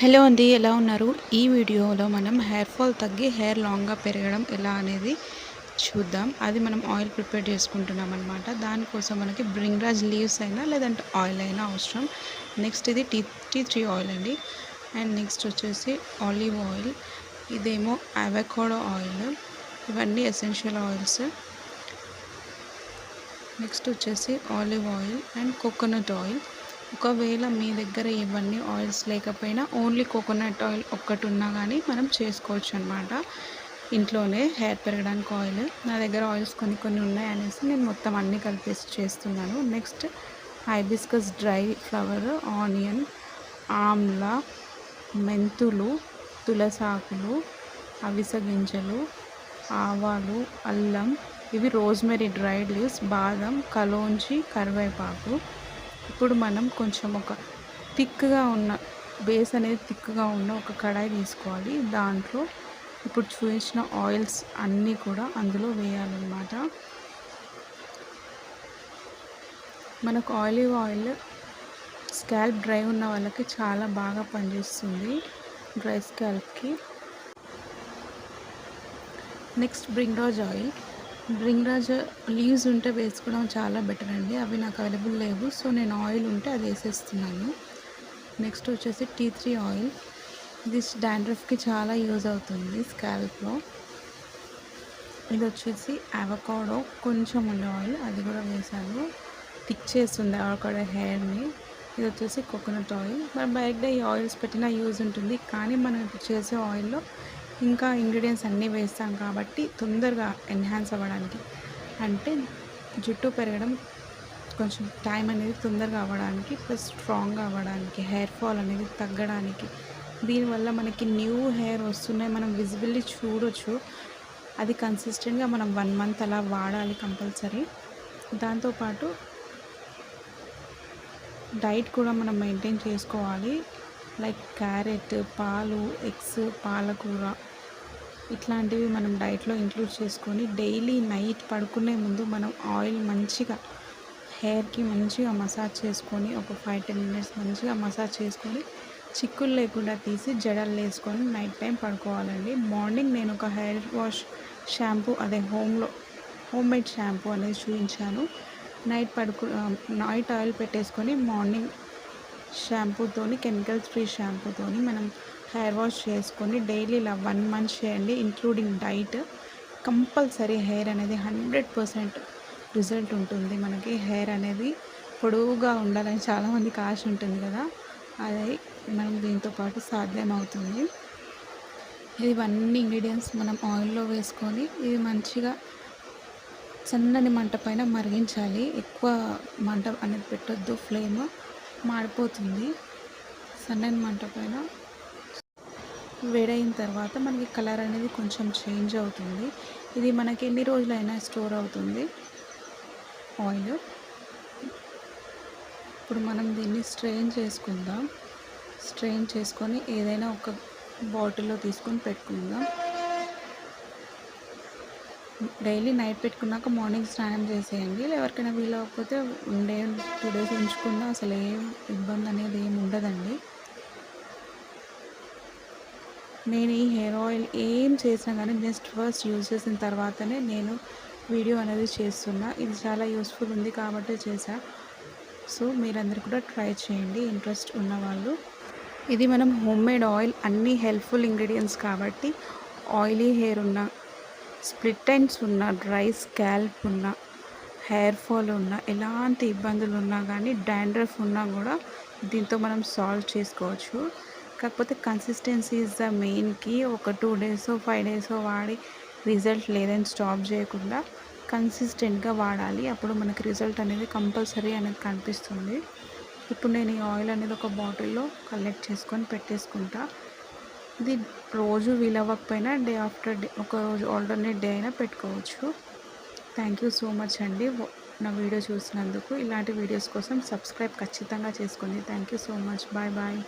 Hello అండి, ఎలా ఉన్నారు? ఈ వీడియోలో మనం హెయిర్ ఫాల్ తగ్గి హెయిర్ లాంగ్గా పెరగడం ఎలా అనేది చూద్దాం. అది మనం ఆయిల్ ప్రిపేర్ చేసుకుంటున్నాం అనమాట. దానికోసం మనకి బ్రింగ్రాజ్ లీవ్స్ అయినా లేదంటే ఆయిల్ అయినా అవసరం. నెక్స్ట్ ఇది టీ ట్రీ ఆయిల్ అండి. అండ్ నెక్స్ట్ వచ్చేసి ఆలివ్ ఆయిల్, ఇదేమో అవకాడో ఆయిల్. ఇవన్నీ ఎసెన్షియల్ ఆయిల్స్. నెక్స్ట్ వచ్చేసి olive oil and coconut oil. ఒకవేళ మీ దగ్గర ఇవన్నీ ఆయిల్స్ లేకపోయినా ఓన్లీ కోకోనట్ ఆయిల్ ఒక్కటి ఉన్నా కానీ మనం చేసుకోవచ్చు అనమాట. ఇంట్లోనే హెయిర్ పెరగడానికి ఆయిల్. నా దగ్గర ఆయిల్స్ కొన్ని ఉన్నాయి అనేసి నేను మొత్తం అన్నీ కలిపేసి చేస్తున్నాను. Next hibiscus dry flower, onion, Amla, మెంతులు, తులసాకులు, అవిసె గింజలు, ఆవాలు, అల్లం, ఇవి రోజ్మెరీ డ్రైడ్ లీవ్స్, బాదం, కలోంజి, కరివేపాకు. ఇప్పుడు మనం కొంచెం ఒక థిక్గా ఉన్న బేస్ అనేది థిక్గా ఉన్న ఒక కడాయి తీసుకోవాలి. దాంట్లో ఇప్పుడు చూపించిన ఆయిల్స్ అన్నీ కూడా అందులో వేయాలన్నమాట. మనకు ఆలివ్ ఆయిల్ స్కాల్ప్ డ్రై ఉన్న వాళ్ళకి చాలా బాగా పనిచేస్తుంది, డ్రై స్కాల్ప్కి. Next bhringraj oil. Bhringraj leaves ఉంటే వేసుకోవడం చాలా బెటర్ అండి. అవి నాకు అవైలబుల్ లేవు, సో నేను ఆయిల్ ఉంటే అది వేసేస్తున్నాను. నెక్స్ట్ వచ్చేసి టీ ట్రీ ఆయిల్. ఇది డాండ్రఫ్కి చాలా యూజ్ అవుతుంది స్కాల్ప్లో. ఇది వచ్చేసి అవకాడో కొంచెం ఉండే ఆయిల్, అది కూడా వేసాను. థిక్ చేస్తుంది అవకాడో హెయిర్ని. ఇది వచ్చేసి కోకోనట్ ఆయిల్. మనం బయట ఈ ఆయిల్స్ పెట్టినా యూజ్ ఉంటుంది, కానీ మనం ఇప్పుడు చేసే ఆయిల్లో ఇంకా ఇంగ్రీడియంట్స్ అన్నీ వేస్తాం కాబట్టి తొందరగా ఎన్హాన్స్ అవ్వడానికి, అంటే జుట్టు పెరగడం కొంచెం టైం అనేది తొందరగా అవ్వడానికి, ప్లస్ స్ట్రాంగ్గా అవ్వడానికి, హెయిర్ ఫాల్ అనేది తగ్గడానికి. దీనివల్ల మనకి న్యూ హెయిర్ వస్తున్నాయి, మనం విజిబిల్లీ చూడొచ్చు. అది కన్సిస్టెంట్గా మనం 1 మంత్ అలా వాడాలి కంపల్సరీ. దాంతోపాటు డైట్ కూడా మనం మెయింటైన్ చేసుకోవాలి. లైక్ క్యారెట్, పాలు, ఎగ్స్, పాలకూర, ఇట్లాంటివి మనం డైట్లో ఇంక్లూడ్ చేసుకొని డైలీ నైట్ పడుకునే ముందు మనం ఆయిల్ మంచిగా హెయిర్కి మంచిగా మసాజ్ చేసుకొని ఒక 5-10 మినిట్స్ మంచిగా మసాజ్ చేసుకొని చిక్కులు లేకుండా తీసి జడలు వేసుకొని నైట్ టైం పడుకోవాలండి. మార్నింగ్ నేను ఒక హెయిర్ వాష్ షాంపూ, అదే హోమ్ మేడ్ షాంపూ అనేది చూపించాను. నైట్ ఆయిల్ పెట్టేసుకొని మార్నింగ్ షాంపూతోని, కెమికల్స్ ఫ్రీ షాంపూతోని మనం హెయిర్ వాష్ చేసుకొని డైలీ ఇలా 1 మంత్ చేయండి, ఇంక్లూడింగ్ డైట్. కంపల్సరీ హెయిర్ అనేది 100% రిజల్ట్ ఉంటుంది. మనకి హెయిర్ అనేది పొడవుగా ఉండాలని చాలామందికి ఆశ ఉంటుంది కదా, అది మనం దీంతో పాటు సాధ్యమవుతుంది. ఇవన్నీ ఇంగ్రీడియంట్స్ మనం ఆయిల్లో వేసుకొని ఇది మంచిగా సన్నని మంట పైన మరిగించాలి. ఎక్కువ మంట అనేది పెట్టొద్దు, ఫ్లేమ్ మాడిపోతుంది. సన్నని మంట పైన వేడైన తర్వాత మనకి కలర్ అనేది కొంచెం చేంజ్ అవుతుంది. ఇది మనకి ఎన్ని రోజులైనా స్టోర్ అవుతుంది ఆయిల్. ఇప్పుడు మనం దీన్ని స్ట్రెయిన్ చేసుకుందాం. స్ట్రెయిన్ చేసుకొని ఏదైనా ఒక బాటిల్లో తీసుకొని పెట్టుకుందాం. డైలీ నైట్ పెట్టుకున్నాక మార్నింగ్ స్నానం చేసేయండి. ఎవరికైనా వీలవకపోతే 2 డేస్ ఉంచుకున్నా అసలు ఏం ఇబ్బంది అనేది ఏమి ఉండదండి. నేను ఈ హెయిర్ ఆయిల్ ఏం చేసినా కానీ జస్ట్ ఫస్ట్ యూజ్ చేసిన తర్వాతనే నేను వీడియో అనేది చేస్తున్నా. ఇది చాలా యూస్ఫుల్ ఉంది కాబట్టి చేశా. సో మీరందరూ కూడా ట్రై చేయండి ఇంట్రెస్ట్ ఉన్నవాళ్ళు. ఇది మనం హోమ్ మేడ్ ఆయిల్, అన్నీ హెల్ప్ఫుల్ ఇంగ్రీడియంట్స్ కాబట్టి ఆయిలీ హెయిర్ ఉన్న, స్ప్లిట్ ఎండ్స్ ఉన్న, డ్రై స్కాల్ప్ ఉన్న, హెయిర్ ఫాల్ ఉన్న, ఎలాంటి ఇబ్బందులు ఉన్నా కానీ, డాండ్రఫ్ ఉన్నా కూడా దీంతో మనం సాల్వ్ చేసుకోవచ్చు. కాకపోతే consistency is the main key. ఒక 2 డేస్ 5 డేస్ వాడి రిజల్ట్ లేదని స్టాప్ చేయకుండా కన్సిస్టెంట్గా వాడాలి. అప్పుడు మనకి రిజల్ట్ అనేది కంపల్సరీ అనేది కనిపిస్తుంది. ఇప్పుడు నేను ఈ ఆయిల్ అనేది ఒక బాటిల్లో కలెక్ట్ చేసుకొని పెట్టేసుకుంటా. ఇది రోజు వీలవ్వకపోయినా డే ఆఫ్టర్ డే, ఒక రోజు ఆల్టర్నేట్ డే అయినా పెట్టుకోవచ్చు. థ్యాంక్ యూ సో మచ్ అండి నా వీడియో చూసినందుకు. ఇలాంటి వీడియోస్ కోసం సబ్స్క్రైబ్ ఖచ్చితంగా చేసుకోండి. Thank you so much. Bye bye.